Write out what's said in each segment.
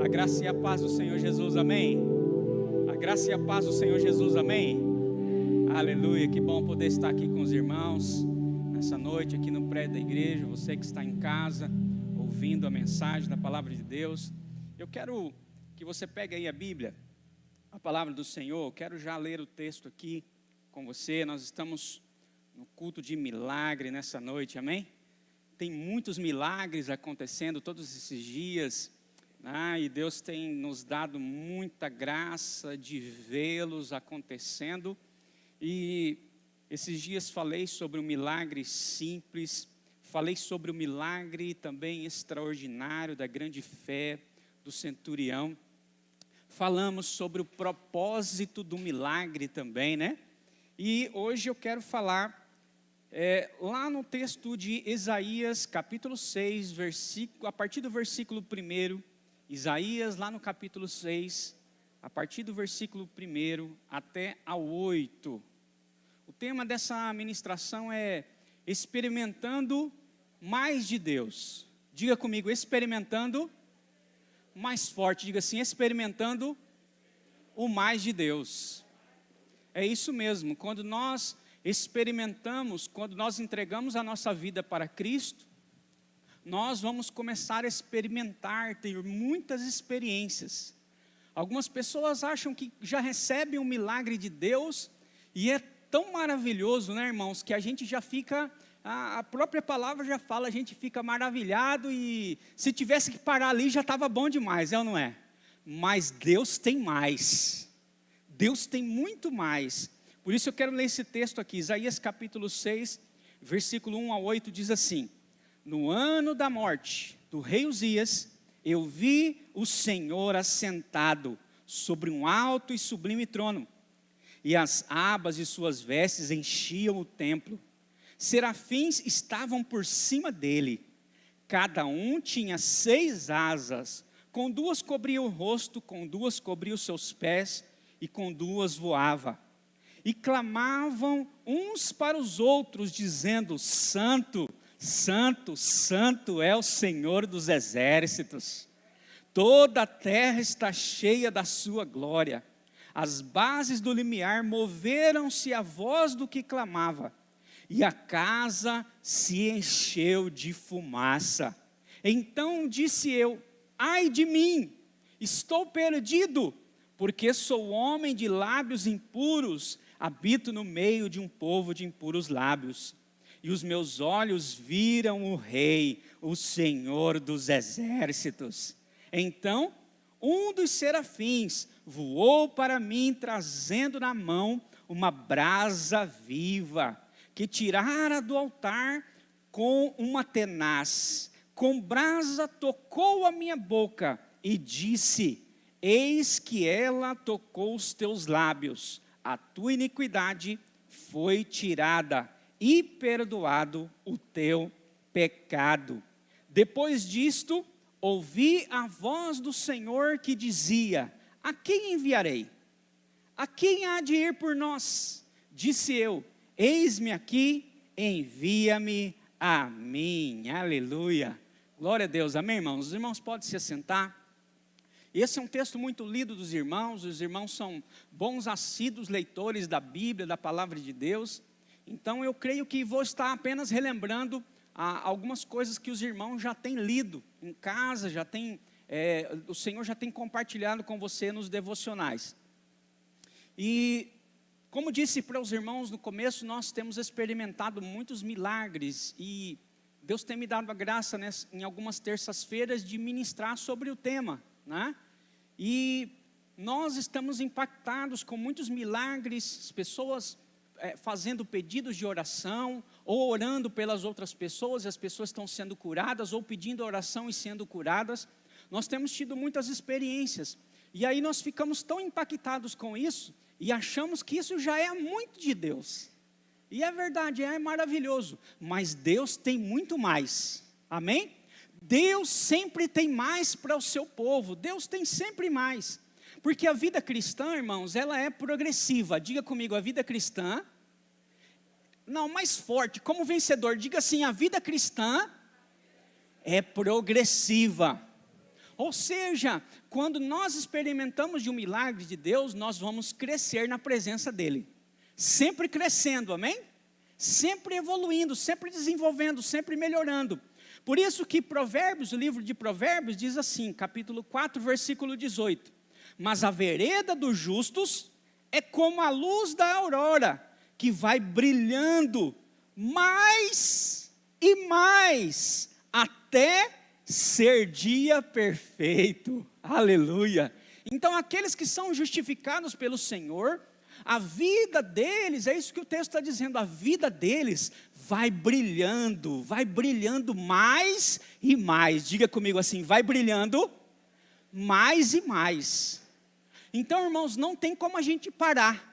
A graça e a paz do Senhor Jesus, amém? A graça e a paz do Senhor Jesus, amém? Aleluia, que bom poder estar aqui com os irmãos nessa noite aqui no prédio da igreja. Você que está em casa ouvindo a mensagem da palavra de Deus, eu quero que você pegue aí a Bíblia, a palavra do Senhor. Eu quero já ler o texto aqui com você. Nós estamos no culto de milagre nessa noite, amém? Tem muitos milagres acontecendo todos esses dias, e Deus tem nos dado muita graça de vê-los acontecendo. E esses dias falei sobre o milagre simples, falei sobre o milagre também extraordinário da grande fé do centurião. Falamos sobre o propósito do milagre também, né? E hoje eu quero falar lá no texto de Isaías, capítulo 6, a partir do versículo 1, Isaías, lá no capítulo 6, a partir do versículo 1 até ao 8. O tema dessa ministração é experimentando mais de Deus. Diga comigo, experimentando mais forte. Diga assim, experimentando o mais de Deus. É isso mesmo, quando nós experimentamos, quando nós entregamos a nossa vida para Cristo, nós vamos começar a experimentar, ter muitas experiências. Algumas pessoas acham que já recebem um milagre de Deus, e é tão maravilhoso, né, irmãos, que a gente já fica, a própria palavra já fala, a gente fica maravilhado, e se tivesse que parar ali já estava bom demais, é ou não é? Mas Deus tem mais, Deus tem muito mais. Por isso eu quero ler esse texto aqui, Isaías capítulo 6, versículo 1 a 8, diz assim: no ano da morte do rei Uzias, eu vi o Senhor assentado sobre um alto e sublime trono, e as abas de suas vestes enchiam o templo. Serafins estavam por cima dele, cada um tinha 6 asas, com 2 cobria o rosto, com 2 cobria os seus pés, e com 2 voava. E clamavam uns para os outros, dizendo: Santo, Santo, Santo é o Senhor dos exércitos. Toda a terra está cheia da sua glória. As bases do limiar moveram-se à voz do que clamava, e a casa se encheu de fumaça. Então disse eu: ai de mim, estou perdido, porque sou homem de lábios impuros, habito no meio de um povo de impuros lábios. E os meus olhos viram o Rei, o Senhor dos exércitos. Então, um dos serafins voou para mim, trazendo na mão uma brasa viva, que tirara do altar com uma tenaz. Com brasa tocou a minha boca e disse: eis que ela tocou os teus lábios, a tua iniquidade foi tirada, e perdoado o teu pecado. Depois disto, ouvi a voz do Senhor que dizia: a quem enviarei? A quem há de ir por nós? Disse eu: eis-me aqui, envia-me a mim. Aleluia, glória a Deus, amém, irmãos? Os irmãos podem se assentar. Esse é um texto muito lido dos irmãos. Os irmãos são bons assíduos leitores da Bíblia, da palavra de Deus. Então eu creio que vou estar apenas relembrando algumas coisas que os irmãos já têm lido em casa, o Senhor já tem compartilhado com você nos devocionais. E como disse para os irmãos no começo, nós temos experimentado muitos milagres, e Deus tem me dado a graça em algumas terças-feiras de ministrar sobre o tema, né? E nós estamos impactados com muitos milagres, pessoas fazendo pedidos de oração, ou orando pelas outras pessoas, e as pessoas estão sendo curadas, ou pedindo oração e sendo curadas. Nós temos tido muitas experiências, e aí nós ficamos tão impactados com isso, e achamos que isso já é muito de Deus. E é verdade, é maravilhoso, mas Deus tem muito mais, amém? Deus sempre tem mais para o seu povo, Deus tem sempre mais. Porque a vida cristã, irmãos, ela é progressiva. Diga comigo, a vida cristã, não, mais forte, como vencedor, diga assim: a vida cristã é progressiva. Ou seja, quando nós experimentamos de um milagre de Deus, nós vamos crescer na presença dEle. Sempre crescendo, amém? Sempre evoluindo, sempre desenvolvendo, sempre melhorando. Por isso que Provérbios, o livro de Provérbios diz assim, capítulo 4, versículo 18. Mas a vereda dos justos é como a luz da aurora, que vai brilhando mais e mais, até ser dia perfeito. Aleluia. Então aqueles que são justificados pelo Senhor, a vida deles, é isso que o texto está dizendo, a vida deles vai brilhando mais e mais. Diga comigo assim, vai brilhando mais e mais. Então, irmãos, não tem como a gente parar.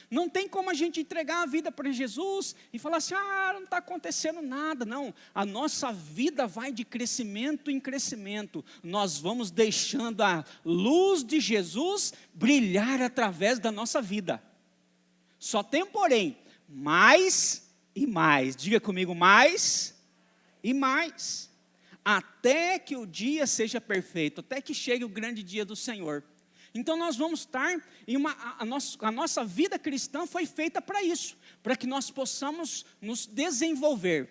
Não tem como a gente entregar a vida para Jesus e falar assim, não está acontecendo nada. Não, a nossa vida vai de crescimento em crescimento. Nós vamos deixando a luz de Jesus brilhar através da nossa vida. Só tem, porém, mais e mais. Diga comigo, mais e mais. Até que o dia seja perfeito, até que chegue o grande dia do Senhor. Então nós vamos estar a nossa vida cristã foi feita para isso, para que nós possamos nos desenvolver.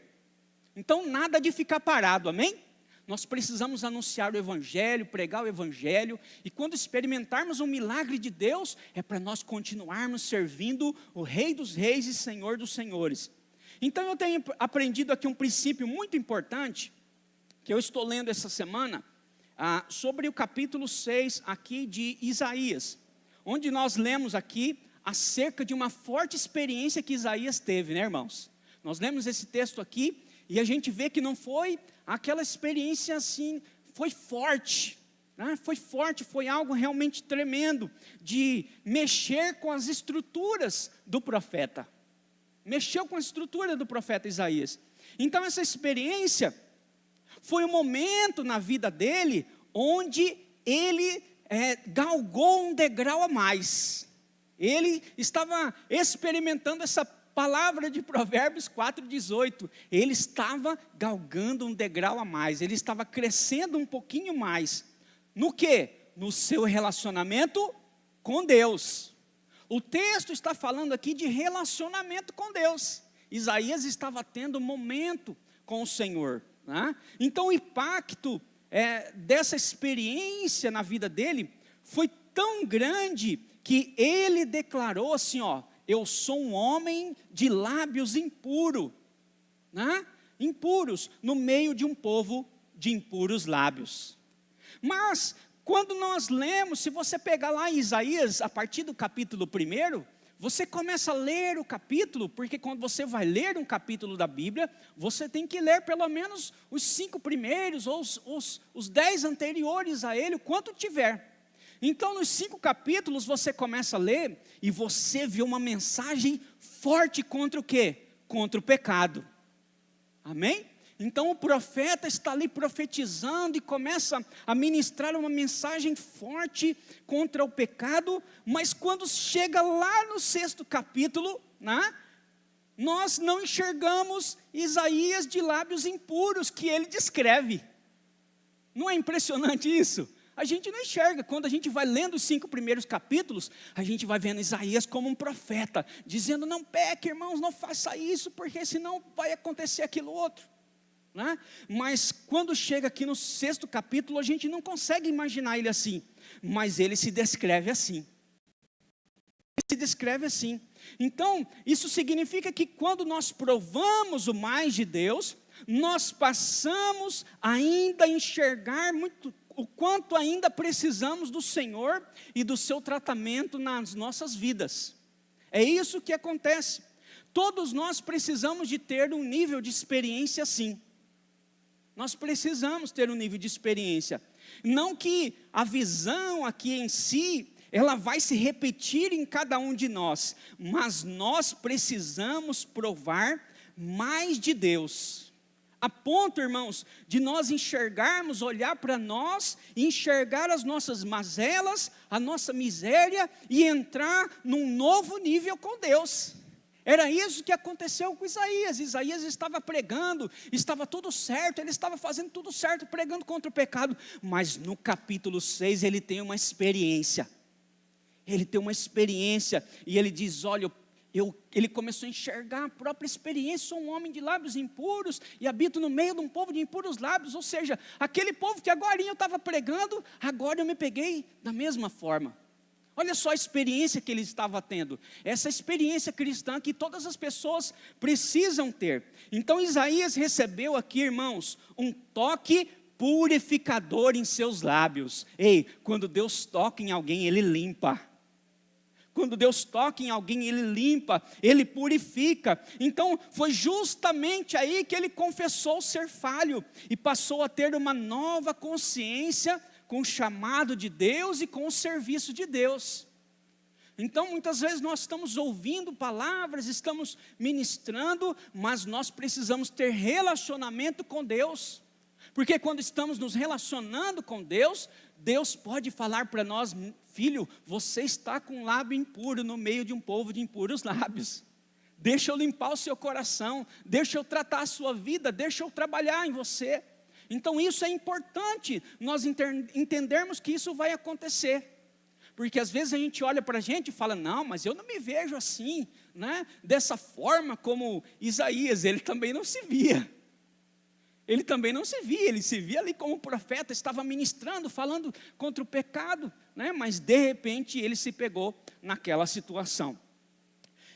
Então nada de ficar parado, amém? Nós precisamos anunciar o Evangelho, pregar o Evangelho, e quando experimentarmos um milagre de Deus, é para nós continuarmos servindo o Rei dos Reis e Senhor dos Senhores. Então eu tenho aprendido aqui um princípio muito importante, que eu estou lendo essa semana, sobre o capítulo 6 aqui de Isaías, onde nós lemos aqui acerca de uma forte experiência que Isaías teve, né, irmãos? Nós lemos esse texto aqui e a gente vê que não foi aquela experiência assim, foi forte, né? Foi forte, foi algo realmente tremendo, de mexer com as estruturas do profeta, mexeu com a estrutura do profeta Isaías. Então essa experiência foi um momento na vida dele, onde ele galgou um degrau a mais. Ele estava experimentando essa palavra de Provérbios 4,18. Ele estava galgando um degrau a mais. Ele estava crescendo um pouquinho mais. No quê? No seu relacionamento com Deus. O texto está falando aqui de relacionamento com Deus. Isaías estava tendo um momento com o Senhor. Então o impacto dessa experiência na vida dele foi tão grande que ele declarou assim, eu sou um homem de lábios impuros, impuros, no meio de um povo de impuros lábios. Mas quando nós lemos, se você pegar lá em Isaías, a partir do capítulo 1, você começa a ler o capítulo, porque quando você vai ler um capítulo da Bíblia, você tem que ler pelo menos os 5 primeiros, ou os 10 anteriores a ele, o quanto tiver. Então nos 5 capítulos você começa a ler, e você vê uma mensagem forte contra o quê? Contra o pecado. Amém? Então o profeta está ali profetizando e começa a ministrar uma mensagem forte contra o pecado, mas quando chega lá no 6º capítulo, nós não enxergamos Isaías de lábios impuros que ele descreve. Não é impressionante isso? A gente não enxerga. Quando a gente vai lendo os 5 primeiros capítulos, a gente vai vendo Isaías como um profeta, dizendo, não peque, irmãos, não faça isso, porque senão vai acontecer aquilo outro. Mas quando chega aqui no 6º capítulo, a gente não consegue imaginar ele assim, mas ele se descreve assim. Ele se descreve assim. Então, isso significa que quando nós provamos o mais de Deus, nós passamos ainda a enxergar muito o quanto ainda precisamos do Senhor e do seu tratamento nas nossas vidas. É isso que acontece. Todos nós precisamos de ter um nível de experiência assim. Nós precisamos ter um nível de experiência. Não que a visão aqui em si, ela vai se repetir em cada um de nós, mas nós precisamos provar mais de Deus. A ponto, irmãos, de nós enxergarmos, olhar para nós, enxergar as nossas mazelas, a nossa miséria e entrar num novo nível com Deus. Era isso que aconteceu com Isaías. Isaías estava pregando, estava tudo certo, ele estava fazendo tudo certo, pregando contra o pecado. Mas no capítulo 6 ele tem uma experiência. Ele tem uma experiência e ele diz, olha, ele começou a enxergar a própria experiência. Sou um homem de lábios impuros e habito no meio de um povo de impuros lábios. Ou seja, aquele povo que agora eu estava pregando, agora eu me peguei da mesma forma. Olha só a experiência que ele estava tendo. Essa experiência cristã que todas as pessoas precisam ter. Então Isaías recebeu aqui, irmãos, um toque purificador em seus lábios. Ei, quando Deus toca em alguém, Ele limpa. Quando Deus toca em alguém, Ele limpa, Ele purifica. Então, foi justamente aí que ele confessou ser falho e passou a ter uma nova consciência com o chamado de Deus e com o serviço de Deus. Então, muitas vezes nós estamos ouvindo palavras, estamos ministrando, mas nós precisamos ter relacionamento com Deus. Porque quando estamos nos relacionando com Deus, Deus pode falar para nós, filho, você está com um lábio impuro no meio de um povo de impuros lábios. Deixa eu limpar o seu coração, deixa eu tratar a sua vida, deixa eu trabalhar em você. Então isso é importante, nós entendermos que isso vai acontecer. Porque às vezes a gente olha para a gente e fala, não, mas eu não me vejo assim, né? Dessa forma como Isaías, ele também não se via. Ele também não se via, ele se via ali como profeta, estava ministrando, falando contra o pecado, né? Mas de repente ele se pegou naquela situação.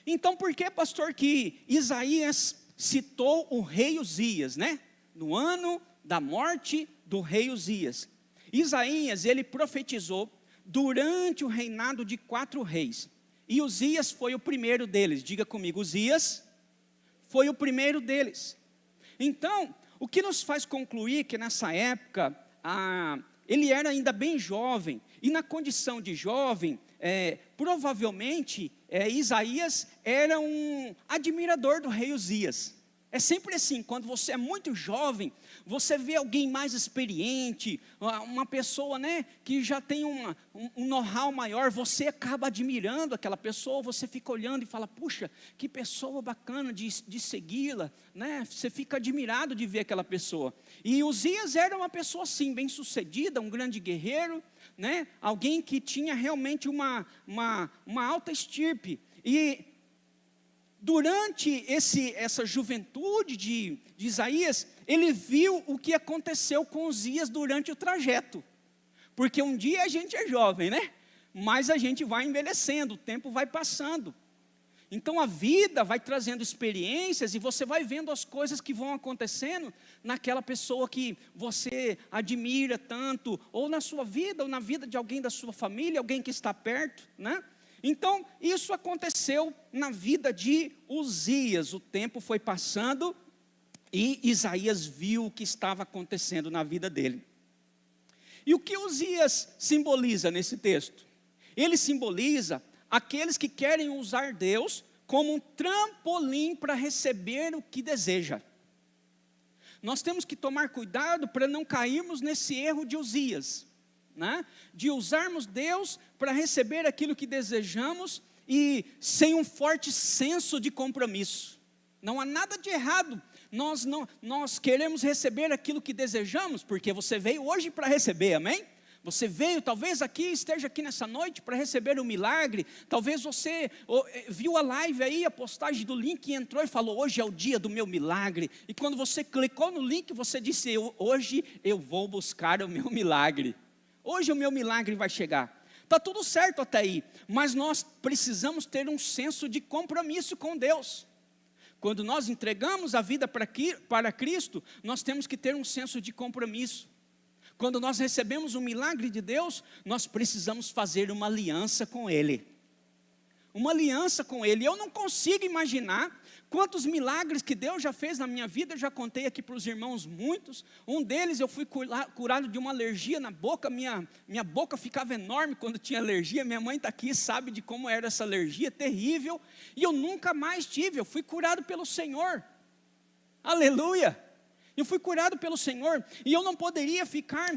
Então por que, pastor, que Isaías citou o rei Uzias, né? No ano da morte do rei Uzias. Isaías, ele profetizou durante o reinado de 4 reis. E Uzias foi o primeiro deles. Diga comigo, Uzias foi o primeiro deles. Então, o que nos faz concluir que nessa época, ele era ainda bem jovem, e na condição de jovem, provavelmente, Isaías era um admirador do rei Uzias. É sempre assim, quando você é muito jovem, você vê alguém mais experiente, uma pessoa, né, que já tem um know-how maior, você acaba admirando aquela pessoa, você fica olhando e fala, puxa, que pessoa bacana de segui-la, né? Você fica admirado de ver aquela pessoa. E Uzias era uma pessoa assim, bem sucedida, um grande guerreiro, né? Alguém que tinha realmente uma alta estirpe. E durante essa juventude de Isaías, ele viu o que aconteceu com Uzias durante o trajeto. Porque um dia a gente é jovem, né? Mas a gente vai envelhecendo, o tempo vai passando. Então a vida vai trazendo experiências e você vai vendo as coisas que vão acontecendo naquela pessoa que você admira tanto, ou na sua vida, ou na vida de alguém da sua família, alguém que está perto, né? Então, isso aconteceu na vida de Uzias. O tempo foi passando e Isaías viu o que estava acontecendo na vida dele. E o que Uzias simboliza nesse texto? Ele simboliza aqueles que querem usar Deus como um trampolim para receber o que deseja. Nós temos que tomar cuidado para não cairmos nesse erro de Uzias, né? De usarmos Deus para receber aquilo que desejamos e sem um forte senso de compromisso. Não há nada de errado, nós queremos receber aquilo que desejamos, porque você veio hoje para receber, amém? Você veio, talvez esteja aqui nessa noite para receber um milagre. Talvez você viu a live aí, a postagem do link e entrou e falou, hoje é o dia do meu milagre. E quando você clicou no link, você disse, hoje eu vou buscar o meu milagre. Hoje o meu milagre vai chegar. Está tudo certo até aí, mas nós precisamos ter um senso de compromisso com Deus. Quando nós entregamos a vida para Cristo, nós temos que ter um senso de compromisso. Quando nós recebemos um milagre de Deus, nós precisamos fazer uma aliança com Ele. Uma aliança com Ele. Eu não consigo imaginar quantos milagres que Deus já fez na minha vida. Eu já contei aqui para os irmãos muitos. Um deles eu fui curado de uma alergia na boca. Minha boca ficava enorme quando tinha alergia. Minha mãe está aqui, sabe de como era essa alergia, terrível. E eu nunca mais tive, eu fui curado pelo Senhor. Aleluia! Eu fui curado pelo Senhor, e eu não poderia ficar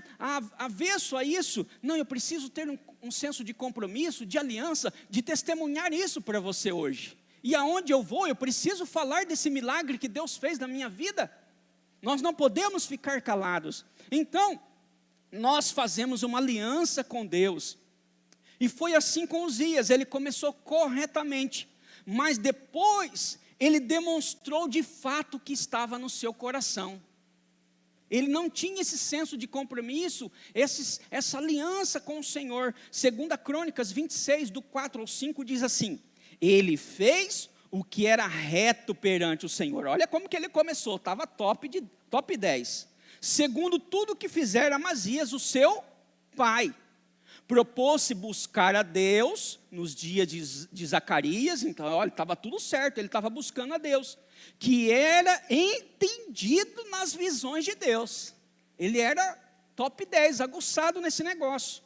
avesso a isso. Não, eu preciso ter um senso de compromisso, de aliança, de testemunhar isso para você hoje. E aonde eu vou, eu preciso falar desse milagre que Deus fez na minha vida. Nós não podemos ficar calados. Então, nós fazemos uma aliança com Deus. E foi assim com Uzias, ele começou corretamente. Mas depois, ele demonstrou de fato que estava no seu coração. Ele não tinha esse senso de compromisso, essa aliança com o Senhor. 2 Crônicas 26, do 4 ao 5, diz assim: ele fez o que era reto perante o Senhor. Olha como que ele começou, estava top 10. Segundo tudo que fizera Amazias, o seu pai. Propôs-se buscar a Deus nos dias de Zacarias. Então, olha, estava tudo certo, ele estava buscando a Deus, que era entendido nas visões de Deus. Ele era top 10, aguçado nesse negócio.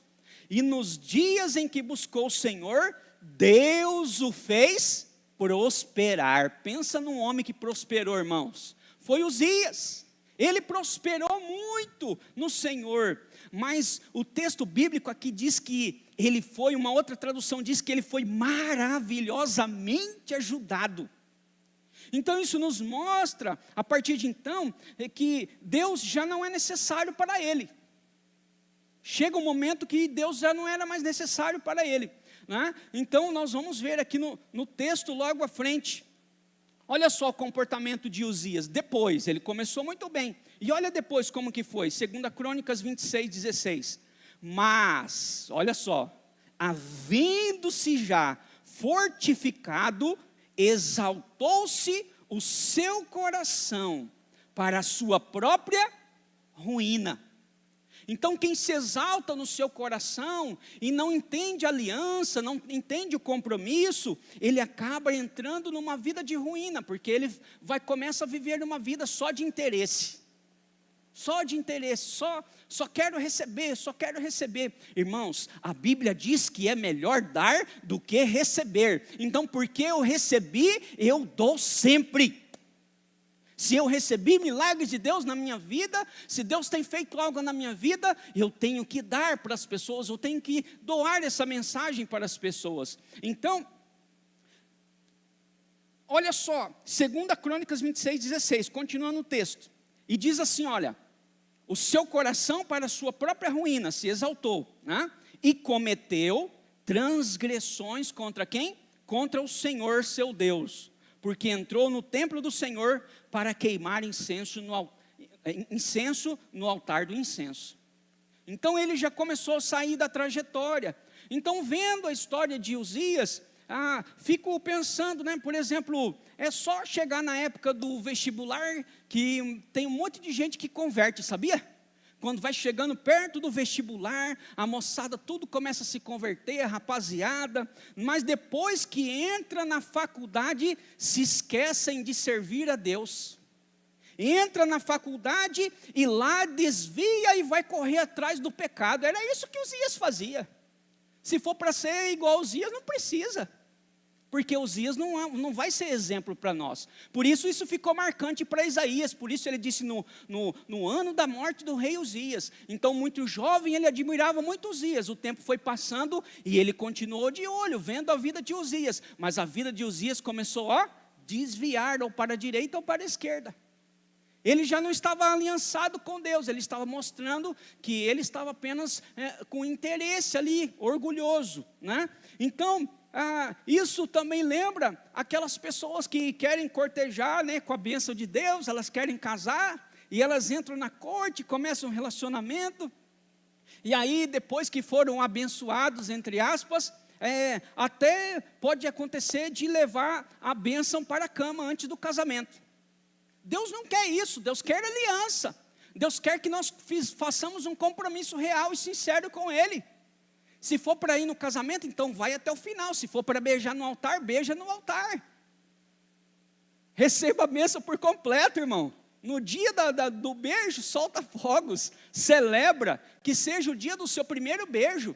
E nos dias em que buscou o Senhor, Deus o fez prosperar. Pensa num homem que prosperou, irmãos. Foi Uzias. Ele prosperou muito no Senhor. Mas o texto bíblico aqui diz que ele foi, uma outra tradução diz que ele foi maravilhosamente ajudado. Então isso nos mostra, a partir de então, que Deus já não é necessário para ele. Chega um momento que Deus já não era mais necessário para ele, né? Então nós vamos ver aqui no texto logo à frente. Olha só o comportamento de Uzias. Depois, ele começou muito bem. E olha depois como que foi. 2 Crônicas 26, 16. Mas, olha só, havendo-se já fortificado, exaltou-se o seu coração para a sua própria ruína. Então quem se exalta no seu coração e não entende a aliança, não entende o compromisso, ele acaba entrando numa vida de ruína, porque ele começa a viver uma vida só de interesse. Só de interesse, só quero receber, só quero receber. Irmãos, a Bíblia diz que é melhor dar do que receber. Então porque eu recebi, eu dou sempre. Se eu recebi milagres de Deus na minha vida, se Deus tem feito algo na minha vida, eu tenho que dar para as pessoas, eu tenho que doar essa mensagem para as pessoas. Então, olha só, 2 Crônicas 26, 16, continuando o texto. E diz assim, olha, o seu coração para a sua própria ruína se exaltou, né? E cometeu transgressões contra quem? Contra o Senhor seu Deus. Porque entrou no templo do Senhor para queimar incenso no altar do incenso. Então ele já começou a sair da trajetória. Então vendo a história de Uzias, fico pensando, né, por exemplo, é só chegar na época do vestibular que tem um monte de gente que converte, sabia? Quando vai chegando perto do vestibular, a moçada tudo começa a se converter, a rapaziada, mas depois que entra na faculdade, se esquecem de servir a Deus. Entra na faculdade e lá desvia e vai correr atrás do pecado. Era isso que Uzias fazia. Se for para ser igual a Uzias, não precisa. Porque Uzias não vai ser exemplo para nós. Por isso ficou marcante para Isaías. Por isso ele disse no ano da morte do rei Uzias. Então muito jovem ele admirava muito Uzias. O tempo foi passando e ele continuou de olho, vendo a vida de Uzias. Mas a vida de Uzias começou a desviar ou para a direita ou para a esquerda. Ele já não estava aliançado com Deus. Ele estava mostrando que ele estava apenas com interesse ali, orgulhoso, né? Então isso também lembra aquelas pessoas que querem cortejar, né, com a bênção de Deus, elas querem casar, e elas entram na corte, começam um relacionamento, e aí depois que foram abençoados, entre aspas, até pode acontecer de levar a bênção para a cama antes do casamento. Deus não quer isso, Deus quer aliança, Deus quer que nós façamos um compromisso real e sincero com Ele. Se for para ir no casamento, então vai até o final. Se for para beijar no altar, beija no altar. Receba a bênção por completo, irmão. No dia do beijo, solta fogos. Celebra que seja o dia do seu primeiro beijo.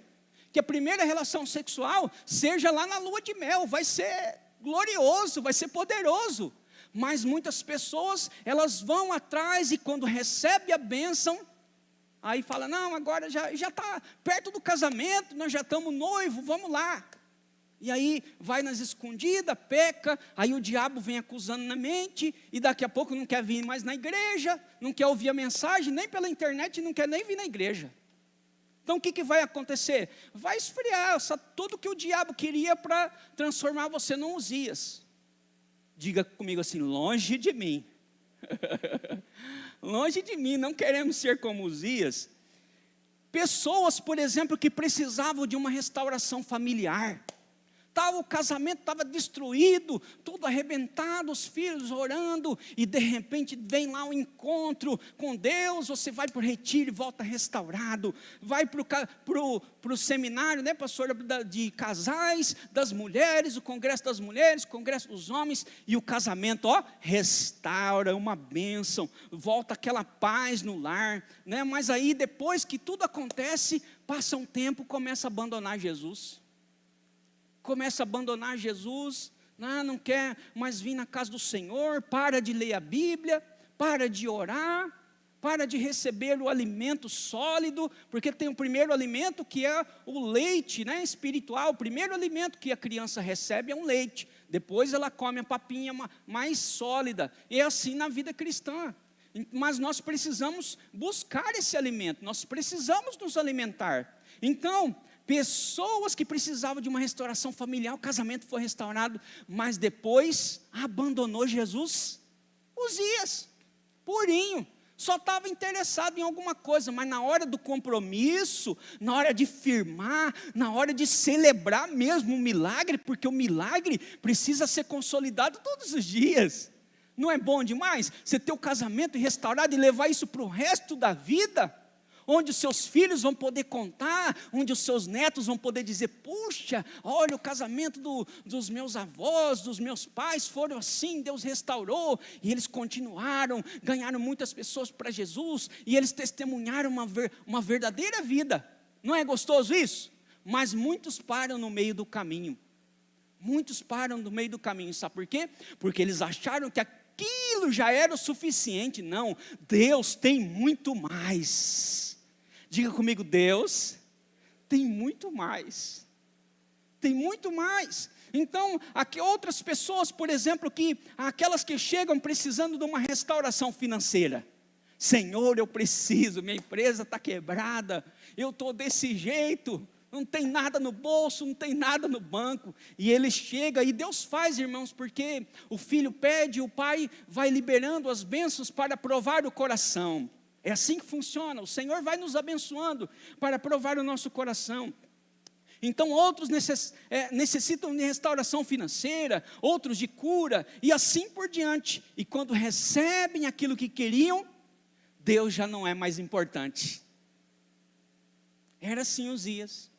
Que a primeira relação sexual seja lá na lua de mel. Vai ser glorioso, vai ser poderoso. Mas muitas pessoas, elas vão atrás e quando recebe a bênção, aí fala, não, agora já está perto do casamento, nós já estamos noivos, vamos lá. E aí vai nas escondidas, peca, aí o diabo vem acusando na mente, e daqui a pouco não quer vir mais na igreja, não quer ouvir a mensagem, nem pela internet, não quer nem vir na igreja. Então o que vai acontecer? Vai esfriar tudo que o diabo queria para transformar você num Uzias. Diga comigo assim, longe de mim. Longe de mim, não queremos ser como Uzias. Pessoas, por exemplo, que precisavam de uma restauração familiar. O casamento estava destruído, tudo arrebentado, os filhos orando, e de repente vem lá um encontro com Deus, você vai para o retiro e volta restaurado, vai para o seminário, né, pastor, de casais, das mulheres, o congresso das mulheres, o congresso dos homens, e o casamento, restaura, uma bênção, volta aquela paz no lar, né? Mas aí depois que tudo acontece, passa um tempo, começa a abandonar Jesus. Começa a abandonar Jesus, não quer mais vir na casa do Senhor, para de ler a Bíblia, para de orar, para de receber o alimento sólido, porque tem o primeiro alimento que é o leite, né, espiritual. O primeiro alimento que a criança recebe é um leite, depois ela come a papinha mais sólida, e é assim na vida cristã. Mas nós precisamos buscar esse alimento, nós precisamos nos alimentar. Então, pessoas que precisavam de uma restauração familiar, o casamento foi restaurado, mas depois abandonou Jesus. Uzias, purinho, só estava interessado em alguma coisa, mas na hora do compromisso, na hora de firmar, na hora de celebrar mesmo o milagre, porque o milagre precisa ser consolidado todos os dias. Não é bom demais você ter o casamento restaurado e levar isso para o resto da vida? Onde os seus filhos vão poder contar, onde os seus netos vão poder dizer, puxa, olha o casamento dos meus avós, dos meus pais, foram assim, Deus restaurou, e eles continuaram, ganharam muitas pessoas para Jesus, e eles testemunharam uma verdadeira vida. Não é gostoso isso? Mas muitos param no meio do caminho, sabe por quê? Porque eles acharam que aquilo já era o suficiente. Não, Deus tem muito mais. Diga comigo, Deus tem muito mais. Tem muito mais. Então, aqui outras pessoas, por exemplo, aquelas que chegam precisando de uma restauração financeira. Senhor, eu preciso, minha empresa está quebrada, eu estou desse jeito, não tem nada no bolso, não tem nada no banco. E ele chega, e Deus faz, irmãos, porque o filho pede, o pai vai liberando as bênçãos para provar o coração. É assim que funciona, o Senhor vai nos abençoando para provar o nosso coração. Então outros necessitam de restauração financeira, outros de cura, e assim por diante. E quando recebem aquilo que queriam, Deus já não é mais importante. Era assim Uzias.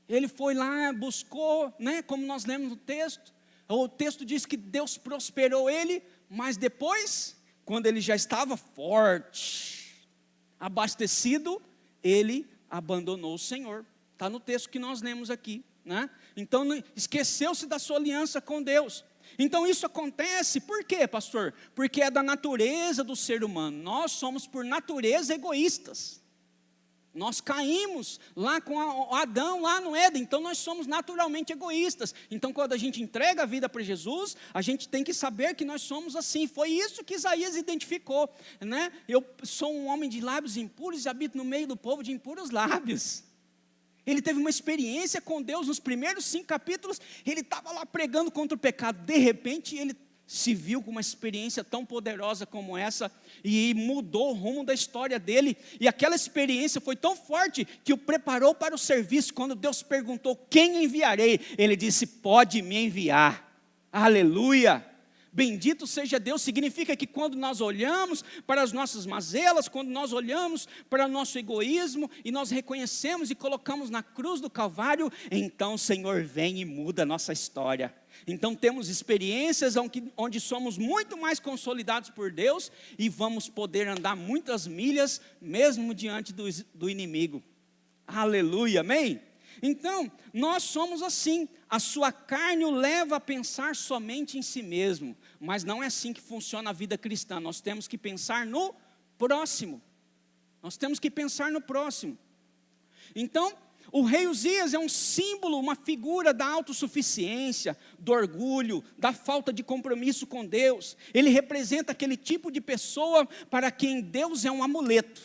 Ele foi lá, buscou, né, como nós lemos no texto. O texto diz que Deus prosperou ele, mas depois, quando ele já estava forte, abastecido, ele abandonou o Senhor. Está no texto que nós lemos aqui, né? Então esqueceu-se da sua aliança com Deus. Então isso acontece, por quê, pastor? Porque é da natureza do ser humano. Nós somos por natureza egoístas. Nós caímos lá com Adão, lá no Éden, então nós somos naturalmente egoístas. Então quando a gente entrega a vida para Jesus, a gente tem que saber que nós somos assim. Foi isso que Isaías identificou, né? Eu sou um homem de lábios impuros e habito no meio do povo de impuros lábios. Ele teve uma experiência com Deus nos primeiros 5 capítulos, ele estava lá pregando contra o pecado, de repente ele se viu com uma experiência tão poderosa como essa, e mudou o rumo da história dele, e aquela experiência foi tão forte, que o preparou para o serviço. Quando Deus perguntou, quem enviarei? Ele disse, pode me enviar. Aleluia! Bendito seja Deus. Significa que quando nós olhamos para as nossas mazelas, quando nós olhamos para o nosso egoísmo, e nós reconhecemos e colocamos na cruz do Calvário, então o Senhor vem e muda a nossa história. Então temos experiências onde somos muito mais consolidados por Deus, e vamos poder andar muitas milhas, mesmo diante do inimigo. Aleluia, amém? Então, nós somos assim. A sua carne o leva a pensar somente em si mesmo, mas não é assim que funciona a vida cristã. Nós temos que pensar no próximo. Nós temos que pensar no próximo. Então, O rei Uzias é um símbolo, uma figura da autossuficiência, do orgulho, da falta de compromisso com Deus. Ele representa aquele tipo de pessoa para quem Deus é um amuleto.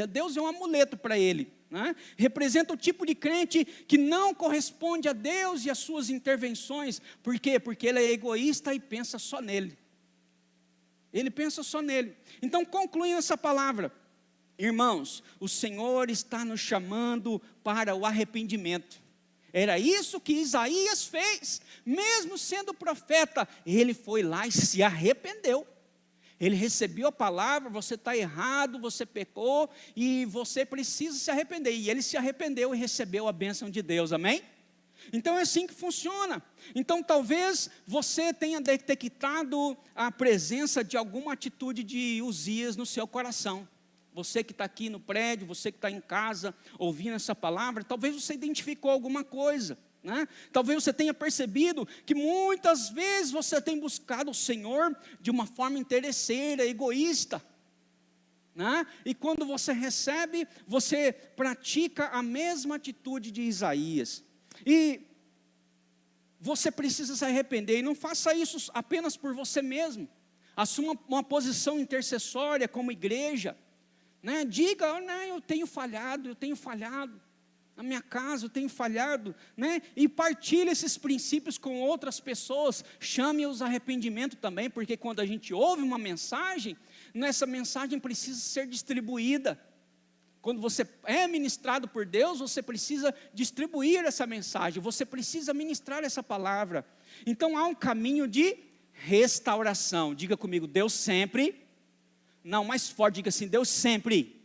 Deus é um amuleto para ele, né? Representa o tipo de crente que não corresponde a Deus e às suas intervenções. Por quê? Porque ele é egoísta e pensa só nele. Ele pensa só nele. Então, concluindo essa palavra, irmãos, o Senhor está nos chamando para o arrependimento. Era isso que Isaías fez, mesmo sendo profeta, ele foi lá e se arrependeu. Ele recebeu a palavra, você está errado, você pecou e você precisa se arrepender. E ele se arrependeu e recebeu a bênção de Deus, amém? Então é assim que funciona. Então talvez você tenha detectado a presença de alguma atitude de Uzias no seu coração. Você que está aqui no prédio, você que está em casa ouvindo essa palavra, talvez você identificou alguma coisa, né? Talvez você tenha percebido que muitas vezes você tem buscado o Senhor de uma forma interesseira, egoísta, né? E quando você recebe, você pratica a mesma atitude de Isaías. E você precisa se arrepender, e não faça isso apenas por você mesmo. Assuma uma posição intercessória como igreja, né? Diga, eu tenho falhado na minha casa, eu tenho falhado, né? E partilhe esses princípios com outras pessoas, chame-os a arrependimento também, porque quando a gente ouve uma mensagem, essa mensagem precisa ser distribuída. Quando você é ministrado por Deus, você precisa distribuir essa mensagem, você precisa ministrar essa palavra. Então há um caminho de restauração. Diga comigo, Deus sempre, não, mais forte, diga assim, Deus sempre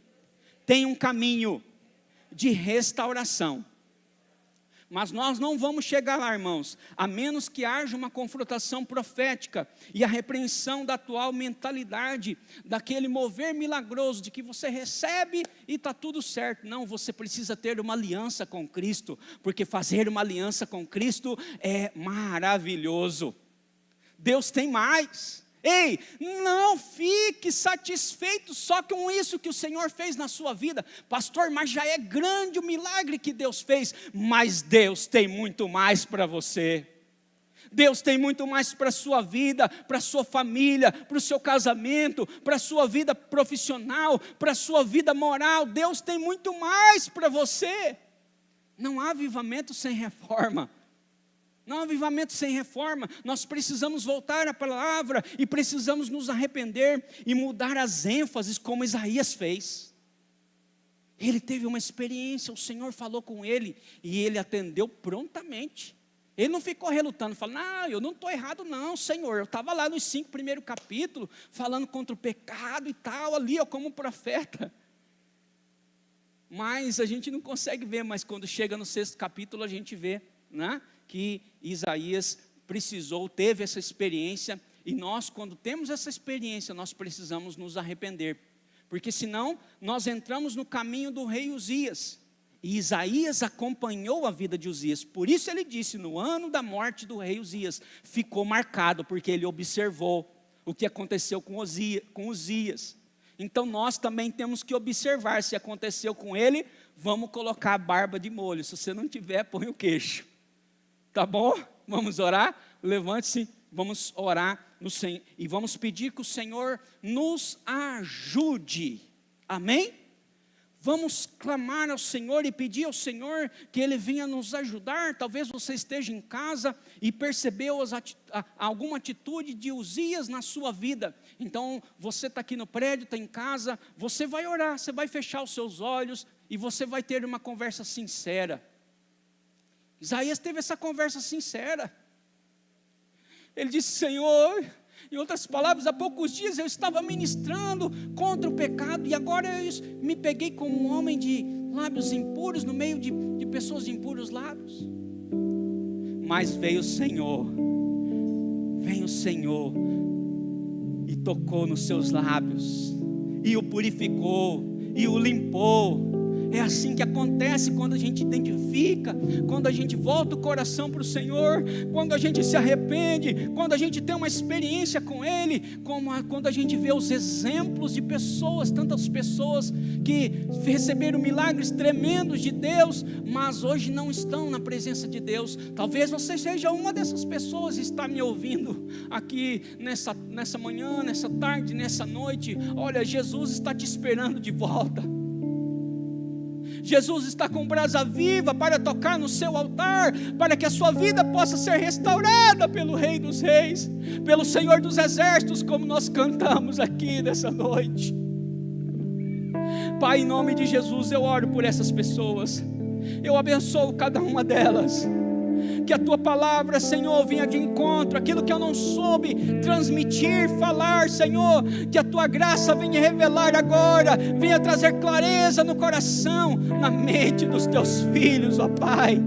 tem um caminho de restauração. Mas nós não vamos chegar lá, irmãos, a menos que haja uma confrontação profética e a repreensão da atual mentalidade, daquele mover milagroso, de que você recebe e está tudo certo. Não, você precisa ter uma aliança com Cristo, porque fazer uma aliança com Cristo é maravilhoso. Deus tem mais. Ei, não fique satisfeito só com isso que o Senhor fez na sua vida. Pastor, mas já é grande o milagre que Deus fez. Mas Deus tem muito mais para você. Deus tem muito mais para a sua vida, para a sua família, para o seu casamento, para a sua vida profissional, para a sua vida moral. Deus tem muito mais para você. Não há avivamento sem reforma. Não há avivamento sem reforma. Nós precisamos voltar à palavra e precisamos nos arrepender e mudar as ênfases como Isaías fez. Ele teve uma experiência, o Senhor falou com ele e ele atendeu prontamente. Ele não ficou relutando, falando, eu não estou errado não, Senhor. Eu estava lá nos 5 primeiros capítulos, falando contra o pecado e tal, ali como profeta. Mas a gente não consegue ver, mas quando chega no 6º capítulo a gente vê, né, que Isaías teve essa experiência, e nós, quando temos essa experiência, nós precisamos nos arrepender, porque senão nós entramos no caminho do rei Uzias, e Isaías acompanhou a vida de Uzias. Por isso ele disse, no ano da morte do rei Uzias, ficou marcado, porque ele observou o que aconteceu com Uzias. Então nós também temos que observar, se aconteceu com ele, vamos colocar a barba de molho, se você não tiver, põe o queixo. Tá bom? Vamos orar? Levante-se, vamos orar no Senhor e vamos pedir que o Senhor nos ajude. Amém? Vamos clamar ao Senhor e pedir ao Senhor que Ele venha nos ajudar. Talvez você esteja em casa e percebeu alguma atitude de Uzias na sua vida. Então, você está aqui no prédio, está em casa, você vai orar, você vai fechar os seus olhos e você vai ter uma conversa sincera. Isaías teve essa conversa sincera. Ele disse, Senhor, em outras palavras, há poucos dias eu estava ministrando contra o pecado, e agora eu me peguei como um homem de lábios impuros, no meio de pessoas de impuros lábios. Mas veio o Senhor, e tocou nos seus lábios, e o purificou, e o limpou. É assim que acontece quando a gente identifica, quando a gente volta o coração para o Senhor, quando a gente se arrepende, quando a gente tem uma experiência com Ele, quando a gente vê os exemplos de pessoas, tantas pessoas que receberam milagres tremendos de Deus, mas hoje não estão na presença de Deus. Talvez você seja uma dessas pessoas e está me ouvindo aqui nessa manhã, nessa tarde, nessa noite. Olha, Jesus está te esperando de volta. Jesus está com brasa viva para tocar no seu altar, para que a sua vida possa ser restaurada pelo Rei dos Reis, pelo Senhor dos Exércitos, como nós cantamos aqui nessa noite. Pai, em nome de Jesus, eu oro por essas pessoas, eu abençoo cada uma delas. Que a tua palavra, Senhor, venha de encontro aquilo que eu não soube transmitir, falar, Senhor, que a tua graça venha revelar agora, venha trazer clareza no coração, na mente dos teus filhos, ó Pai,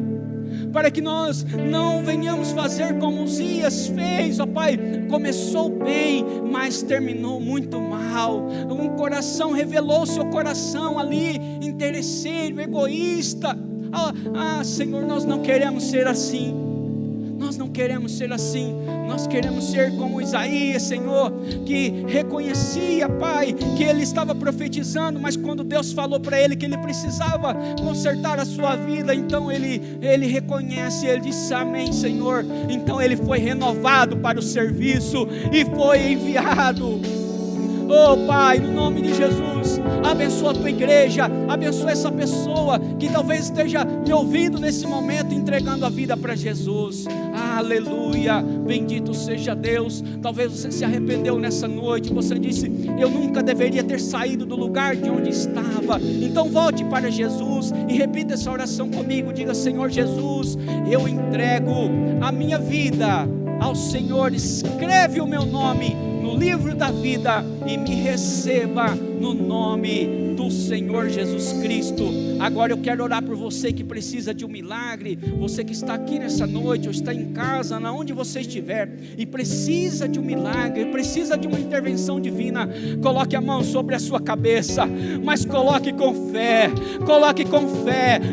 para que nós não venhamos fazer como Uzias fez, ó Pai, começou bem, mas terminou muito mal. Um coração revelou seu coração ali, interesseiro, egoísta. Senhor, nós não queremos ser assim. Nós não queremos ser assim. Nós queremos ser como Isaías, Senhor, que reconhecia, Pai, que ele estava profetizando, mas quando Deus falou para ele que ele precisava consertar a sua vida, então ele reconhece, ele disse amém, Senhor. Então ele foi renovado para o serviço e foi enviado. Oh Pai, no nome de Jesus, abençoa a tua igreja, abençoa essa pessoa que talvez esteja me ouvindo nesse momento, entregando a vida para Jesus. Aleluia, bendito seja Deus. Talvez você se arrependeu nessa noite, você disse, eu nunca deveria ter saído do lugar de onde estava. Então volte para Jesus e repita essa oração comigo, diga, Senhor Jesus, eu entrego a minha vida ao Senhor, escreve o meu nome no livro da vida e me receba no nome do Senhor Jesus Cristo. Agora eu quero orar por você que precisa de um milagre, você que está aqui nessa noite, ou está em casa, onde você estiver, e precisa de um milagre, precisa de uma intervenção divina. Coloque a mão sobre a sua cabeça, mas coloque com fé,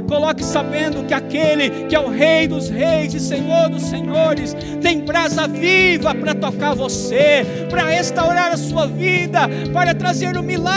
coloque sabendo que aquele que é o Rei dos Reis e Senhor dos Senhores, tem brasa viva para tocar você, para restaurar a sua vida, para trazer um milagre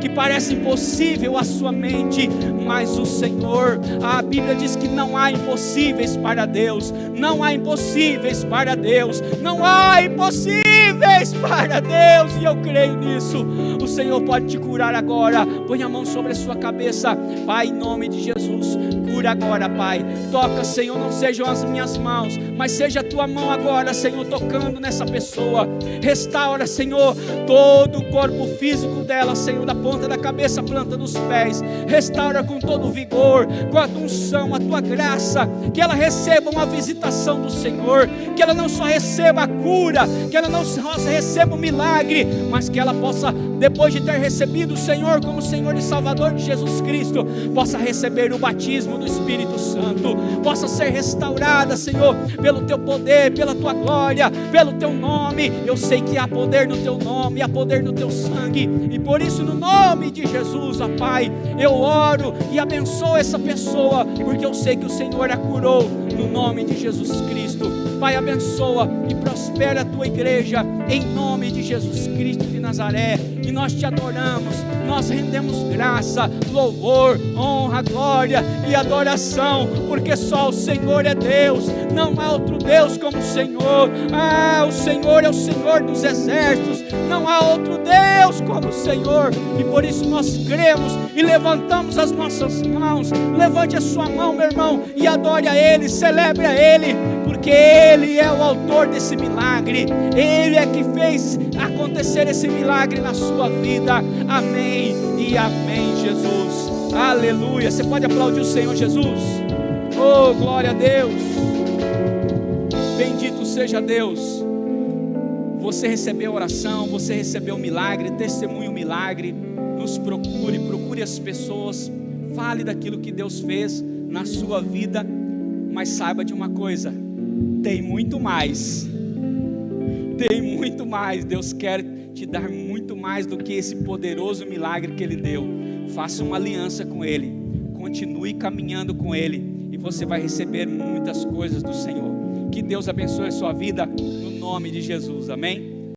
que parece impossível à sua mente, mas o Senhor, a Bíblia diz que não há impossíveis para Deus, não há impossíveis para Deus, não há impossíveis para Deus, e eu creio nisso. O Senhor pode te curar agora. Põe a mão sobre a sua cabeça, Pai, em nome de Jesus, cura agora, Pai. Toca, Senhor, não sejam as minhas mãos, mas seja a tua mão agora, Senhor, tocando nessa pessoa. Restaura, Senhor, todo o corpo físico dela, Senhor, da ponta da cabeça à planta dos pés. Restaura com todo o vigor, com a tua unção, a tua graça, que ela receba uma visitação do Senhor, que ela não só receba a cura, que ela não só receba o milagre, mas que ela possa, depois de ter recebido o Senhor como Senhor e Salvador de Jesus Cristo, possa receber o batismo do Espírito Santo, possa ser restaurada, Senhor, pelo teu poder, pela tua glória, pelo teu nome. Eu sei que há poder no teu nome, há poder no teu sangue, e por isso, no nome de Jesus, ó Pai, eu oro e abençoo essa pessoa, porque eu sei que o Senhor a curou, no nome de Jesus Cristo. Pai, abençoa e prospera a tua igreja, em nome de Jesus Cristo de Nazaré. E nós te adoramos, nós rendemos graça, louvor, honra, glória e adoração, porque só o Senhor é Deus, não há outro Deus como o Senhor. O Senhor é o Senhor dos exércitos, não há outro Deus como o Senhor, e por isso nós cremos e levantamos as nossas mãos. Levante a sua mão, meu irmão, e adore a Ele, celebre a Ele, porque Ele é o autor desse milagre, Ele é que fez acontecer esse milagre na sua vida. Amém e amém, Jesus. Aleluia. Você pode aplaudir o Senhor Jesus? Oh, glória a Deus. Bendito seja Deus. Você recebeu oração, você recebeu um milagre, testemunhe o milagre. Nos procure as pessoas, fale daquilo que Deus fez na sua vida, mas saiba de uma coisa: tem muito mais. Tem muito mais. Deus quer te dar muito mais do que esse poderoso milagre que Ele deu. Faça uma aliança com Ele. continue caminhando com Ele, e você vai receber muitas coisas do Senhor. Que Deus abençoe a sua vida, no nome de Jesus, amém?